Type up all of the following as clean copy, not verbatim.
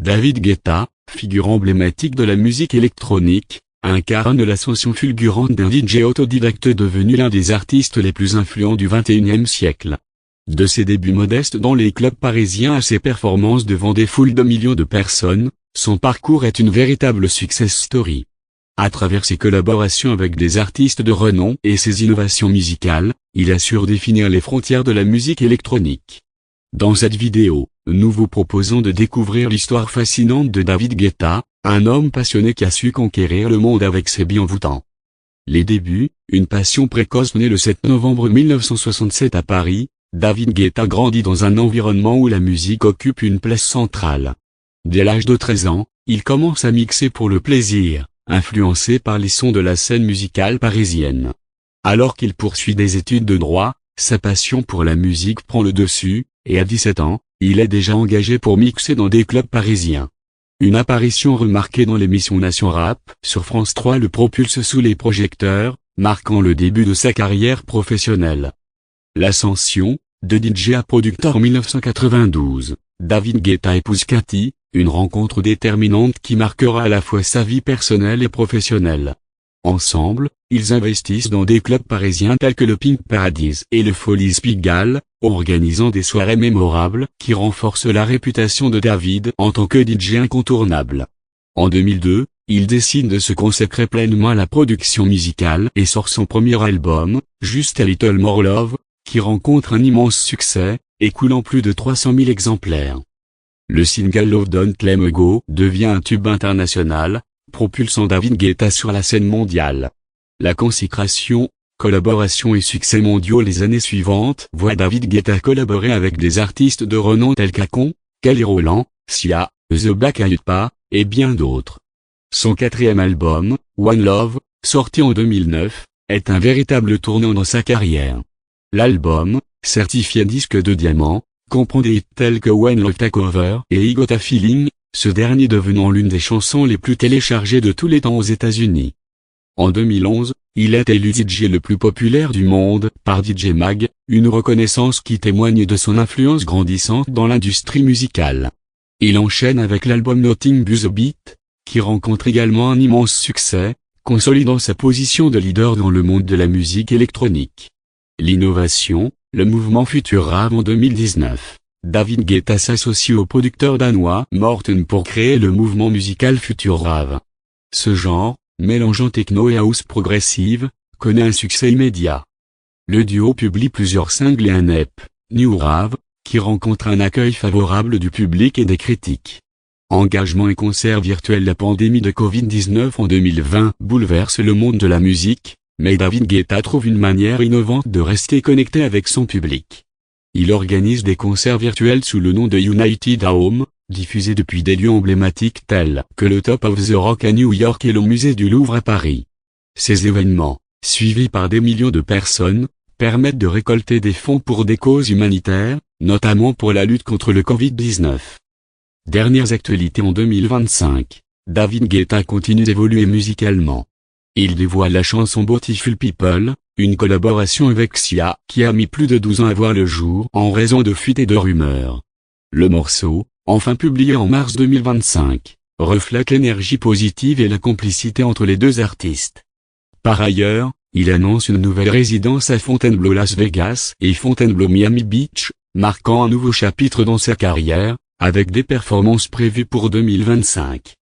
David Guetta, figure emblématique de la musique électronique, incarne l'ascension fulgurante d'un DJ autodidacte devenu l'un des artistes les plus influents du XXIe siècle. De ses débuts modestes dans les clubs parisiens à ses performances devant des foules de millions de personnes, son parcours est une véritable success story. À travers ses collaborations avec des artistes de renom et ses innovations musicales, il a su redéfinir les frontières de la musique électronique. Dans cette vidéo, nous vous proposons de découvrir l'histoire fascinante de David Guetta, un homme passionné qui a su conquérir le monde avec ses billes envoûtants. Les débuts, une passion précoce née le 7 novembre 1967 à Paris, David Guetta grandit dans un environnement où la musique occupe une place centrale. Dès l'âge de 13 ans, il commence à mixer pour le plaisir, influencé par les sons de la scène musicale parisienne. Alors qu'il poursuit des études de droit, sa passion pour la musique prend le dessus, et à 17 ans, il est déjà engagé pour mixer dans des clubs parisiens. Une apparition remarquée dans l'émission Nation Rap sur France 3 le propulse sous les projecteurs, marquant le début de sa carrière professionnelle. L'ascension, de DJ à producteur en 1992, David Guetta épouse Cathy, une rencontre déterminante qui marquera à la fois sa vie personnelle et professionnelle. Ensemble, ils investissent dans des clubs parisiens tels que le Pink Paradise et le Folies Pigalle, organisant des soirées mémorables qui renforcent la réputation de David en tant que DJ incontournable. En 2002, il décide de se consacrer pleinement à la production musicale et sort son premier album, Just a Little More Love, qui rencontre un immense succès, écoulant plus de 300 000 exemplaires. Le single Love Don't Let Me Go devient un tube international, propulsant David Guetta sur la scène mondiale. La consécration, collaboration et succès mondiaux les années suivantes voient David Guetta collaborer avec des artistes de renom tels qu'Akon, Kelly Rowland, Sia, The Black Eyed Peas, et bien d'autres. Son quatrième album, One Love, sorti en 2009, est un véritable tournant dans sa carrière. L'album, certifié disque de diamant, comprend des hits tels que When Love Take Over et I Got a Feeling, ce dernier devenant l'une des chansons les plus téléchargées de tous les temps aux États-Unis. En 2011, il est élu DJ le plus populaire du monde par DJ Mag, une reconnaissance qui témoigne de son influence grandissante dans l'industrie musicale. Il enchaîne avec l'album Nothing But the Beat, qui rencontre également un immense succès, consolidant sa position de leader dans le monde de la musique électronique. L'innovation, le mouvement Future Rave en 2019. David Guetta s'associe au producteur danois Morten pour créer le mouvement musical Future Rave. Ce genre, mélangeant techno et house progressive, connaît un succès immédiat. Le duo publie plusieurs singles et un EP, New Rave, qui rencontre un accueil favorable du public et des critiques. Engagement et concerts virtuels. La pandémie de Covid-19 en 2020 bouleverse le monde de la musique, mais David Guetta trouve une manière innovante de rester connecté avec son public. Il organise des concerts virtuels sous le nom de United Home, diffusés depuis des lieux emblématiques tels que le Top of the Rock à New York et le musée du Louvre à Paris. Ces événements, suivis par des millions de personnes, permettent de récolter des fonds pour des causes humanitaires, notamment pour la lutte contre le Covid-19. Dernières actualités en 2025, David Guetta continue d'évoluer musicalement. Il dévoile la chanson Beautiful People, une collaboration avec Sia qui a mis plus de 12 ans à voir le jour en raison de fuites et de rumeurs. Le morceau, enfin publié en mars 2025, reflète l'énergie positive et la complicité entre les deux artistes. Par ailleurs, il annonce une nouvelle résidence à Fontainebleau Las Vegas et Fontainebleau Miami Beach, marquant un nouveau chapitre dans sa carrière, avec des performances prévues pour 2025.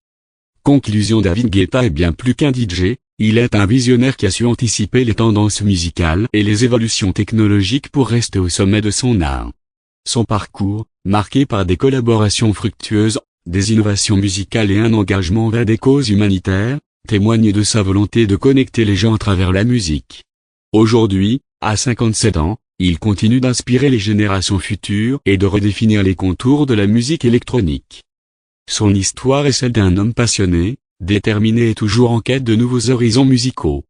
Conclusion. David Guetta est bien plus qu'un DJ, il est un visionnaire qui a su anticiper les tendances musicales et les évolutions technologiques pour rester au sommet de son art. Son parcours, marqué par des collaborations fructueuses, des innovations musicales et un engagement vers des causes humanitaires, témoigne de sa volonté de connecter les gens à travers la musique. Aujourd'hui, à 57 ans, il continue d'inspirer les générations futures et de redéfinir les contours de la musique électronique. Son histoire est celle d'un homme passionné, déterminé et toujours en quête de nouveaux horizons musicaux.